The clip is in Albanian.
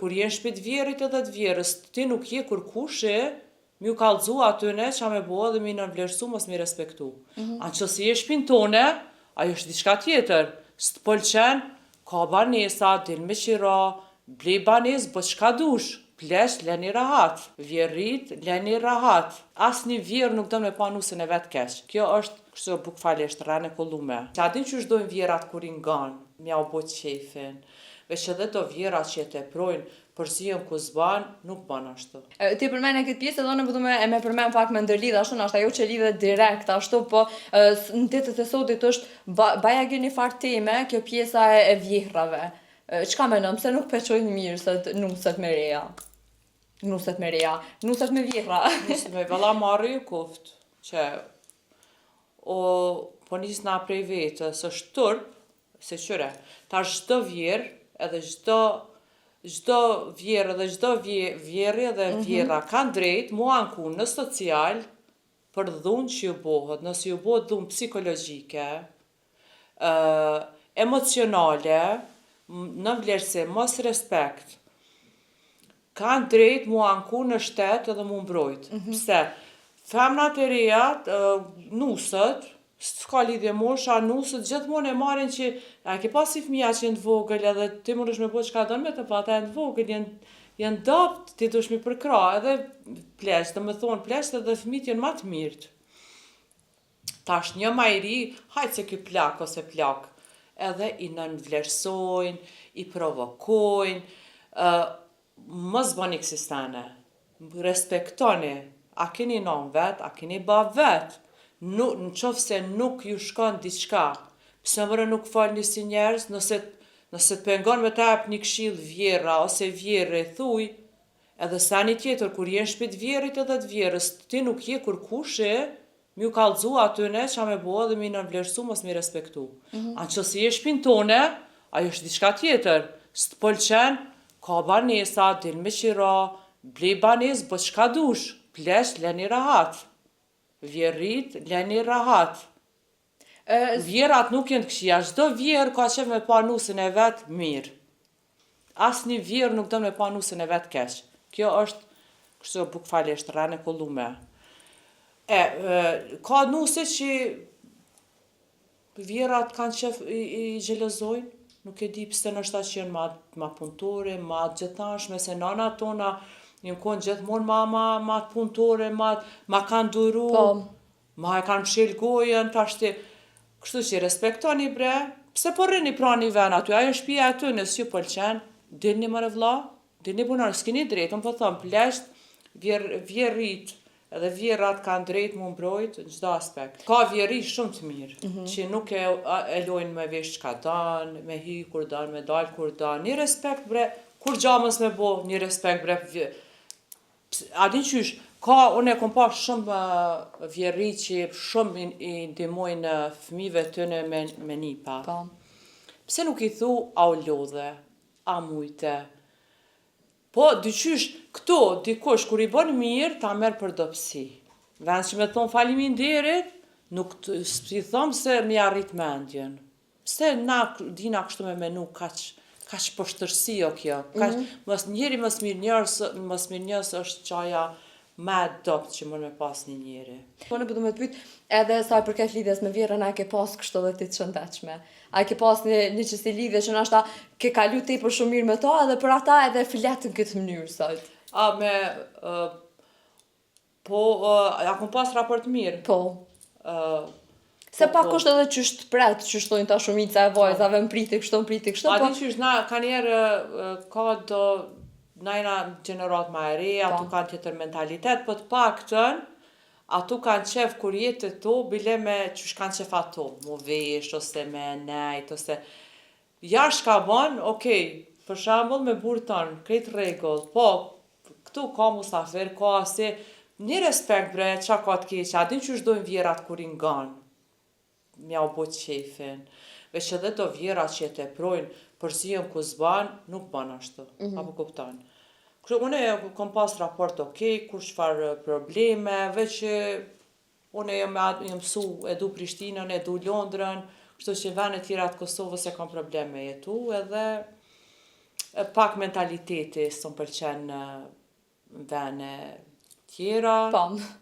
kur jenë shpit vjerit edhe të vjerës, ti nuk je kur kushe, mi u kallëzu atyne qa me bo dhe mi nënvlerësu mos mi respektu. Anë që si je shpin tone, ajo është diçka tjetër. Së të pëlqen, ka banesa, dil me qira, blej banes, bë qka dush. Plesh, leni rahat. Vjerrit, leni rahat. As një vjerë nuk do me pa nusën e vetë keq. Kjo është, kështu bukfalisht, rrene kollume. Qa din që shdojnë vjerat kur i nganë, mja u bo qefin. Veç edhe do vjerat që e teprojnë, përzijën ku zban, nuk ban ashtu. Ti përmene këtë pjesë, edhe unë du me përmen pak me ndërlidh ashtu, nashta ajo që lidhe direkt ashtu, po në ditët e sotit është baja gjë një farë teme, kjo pjesa e vjehrave. Çka menon, pse nuk peqojnë mirë se nuset me reja? Nuset me reja, nuset me vjehra. Nuset me valla marri ju kuft, që po nis na prej vetës, është turp, se qyre, ta çdo vjerë, edhe çdo vjerë edhe çdo vjerë edhe vjera kanë drejt mu anku në social për dhunë që ju bohet, nëse ju bohet dhunë psikologjike, emocionale, në vlerësim, mos respekt, kanë drejt mu anku në shtet edhe mu mbrojt. Pse? Femnat e reja nusët, s'ka lidhje mosha, nusët gjithmonë e marrin që a ke pas si fëmija që jenë të vogël edhe ti mundesh me bo çka don me të pa ata janë të vogël, janë dopt, ti dush mi përkra, edhe pleq, do me thonë pleq edhe fëmijët janë ma të mirët. Tash një ma i ri, hajtë se ky plak ose plak, edhe i nënvlerësojnë, i provokojnë, mos bëni kësistane, respektoni, a keni non vet, a keni ba vet, në qofë se nuk ju shkon diçka, pse mëre nuk falni si njerëz, nëse të pengon me ta jep një këshill vjera ose vjerë, thuj, edhe sa një tjetër, kur jenë shpit vjerit edhe të vjerës, ti nuk je kur kushe, mi u kallëzu atyne qa me bo dhe mi nënvlerësu mos mi respektu. Anë që si je shpin tone, ajo është diçka tjetër. Së të pëlqen, ka banesa, dil me qira, blej banes, bë qka dush, plesh, leni rahat. Vjerrit, leni rahat. Vjerat nuk jenë të këshia, çdo vjerë ka qef me pa nusën e vetë mirë. As një vjerë nuk do me pa nusën e vetë keq. Kjo është, kështu bukfalisht, rrene kollume. Ka nuse që vjerat kanë qef i gjelozojnë, nuk e di pse nështë që jenë ma punëtore, ma gjithashme, se nana tona jenë konë gjithmonë ma punëtore, ma kanë duru, ma e kanë mshil gojën, tashti, kështu që respektoni bre, pse po rrini prani ven aty, ajo shtëpia e ty nësë ju pëlqen, dilni mëre vlla, dilni punar, s'kini drejt, unë po thëmë, plesht, vjerrit, edhe vjerrat kanë drejt mu mbrojt në çdo aspekt. Ka vjerri shumë të mirë, që nuk e lojnë me vesh qka dan, me hy kur dan, me dal kur dan, një respekt bre, kur gjamës me bo, një respekt bre, a din qysh, unë e kom pa shumë vjerri që shumë i ndihmojnë fëmijëve tëne me nipa. Pse nuk i thu, a u lodhe, a mujte, po, dyqysh, këto, dikush, kur i bën mirë, ta merr për dobësi. Vend që me thonë faleminderit, nuk i thom se mi arrit mendjen. Pse na dina kështu me menu kaq poshtërsi o kjo. Njeri mos mirë njës është qaja me dopt që mërë me pas një njeri. Po në përdu me të pyt, edhe sa përket lidhjes me vjerën, a ke pas kështu dhe ti të shëndechme? A ke pas një qësi lidhje që nashta ke kalu ti për shumë mirë me ta, edhe për ata edhe fletën këtë mënyrë, sot? A kom pas raport mirë? Po. Se pak është edhe qysht pret, qysht thojnë ta shumica e vajzave, më priti kështu, A di qysh, na ka njerë ka do najna gjenerat ma e reja, atu kanë tjetër mentalitet, po të paktën, atu kanë qef kur jetë të to, bile me qysh kanë qef ato, mu vesh, ose me nejt, ose... Jash ka bon, okej, për shambull me burë tonë, krejt regull, po, këtu ka musafir, ka asi, një respekt bre, qa ka të keq, a din qysh dojnë vjerat kur i nganë, mja u bo qefin, veç edhe do vjerat që e teprojnë, përzijën ku zban, nuk ban ashtu, apo kuptan. Une kom pas raport okej, kur çfar probleme, veç une jam mësu edu Prishtinën, edu Londrën, kështu që vene tjera të Kosovës e kam probleme jetu, edhe pak mentaliteti s'm pëlqen në vene tjera. Pam.